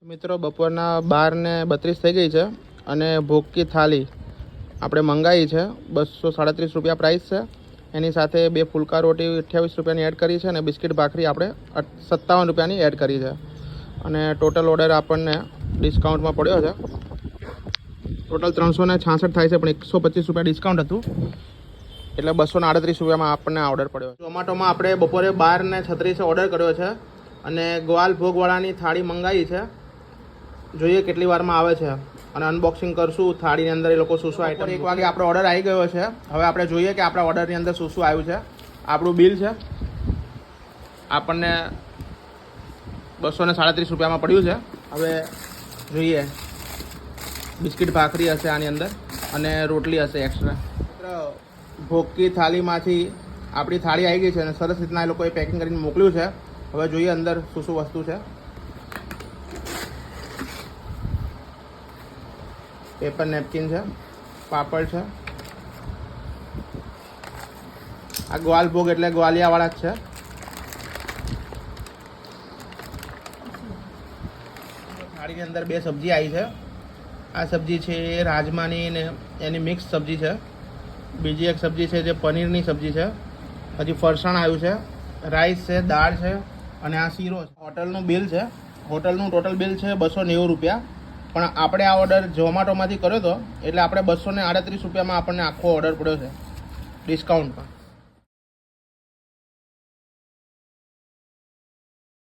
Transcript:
મિત્રો બપોરના 12:32 થઈ ગઈ છે અને ભોગકી થાળી આપણે મંગાવી છે 237 રૂપિયા પ્રાઇસ છે. એની સાથે 2 ફુલકા રોટી 28 રૂપિયાની એડ કરી છે અને બિસ્કિટ ભાખરી આપણે 57 રૂપિયાની એડ કરી છે અને ટોટલ ઓર્ડર આપણને ડિસ્કાઉન્ટમાં પડ્યો છે. ટોટલ 366 થાય છે પણ 125 રૂપિયા ડિસ્કાઉન્ટ હતું એટલે 238 રૂપિયામાં આપણને ઓર્ડર પડ્યો. ઝોમેટોમાં આપણે બપોરે 12:36 ઓર્ડર કર્યો છે અને ગોવાલ ભોગવાળાની થાળી મંગાવી છે. જોઈએ કેટલી વારમાં આવે છે અને અનબોક્સિંગ કરશું થાળીની અંદર એ લોકો શું શું આઈટમ. 1 વાગે આપણો ઓર્ડર આવી ગયો છે. હવે આપણે જોઈએ કે આપણા ઓર્ડરની અંદર શું શું આવ્યું છે. આપણું બિલ છે આપણને 237 રૂપિયામાં પડ્યું છે. હવે જોઈએ બિસ્કિટ ભાખરી હશે આની અંદર અને રોટલી હશે એક્સ્ટ્રા. ભોગકી થાળીમાંથી આપણી થાળી આવી ગઈ છે અને સરસ રીતના એ લોકોએ પેકિંગ કરીને મોકલ્યું છે. હવે જોઈએ અંદર શું શું વસ્તુ છે. પેપર નેપકિન છે, પાપડ છે. આ ગ્વાલ ભોગ એટલે ગ્વાલિયાવાળા જ છે. થાળીની અંદર 2 સબ્જી આવી છે. આ સબ્જી છે રાજમાની ને એની મિક્સ સબ્જી છે. બીજી એક સબ્જી છે જે પનીરની સબ્જી છે. હજી ફરસાણ આવ્યું છે, રાઈસ છે, દાળ છે અને આ શીરો છે. હોટલનું બિલ છે. હોટલનું ટોટલ બિલ છે 290 રૂપિયા. પણ આપણે આ ઓર્ડર ઝોમેટોમાંથી કર્યો હતો એટલે આપણે 238 રૂપિયામાં આપણને આખો ઓર્ડર પડ્યો છે ડિસ્કાઉન્ટમાં.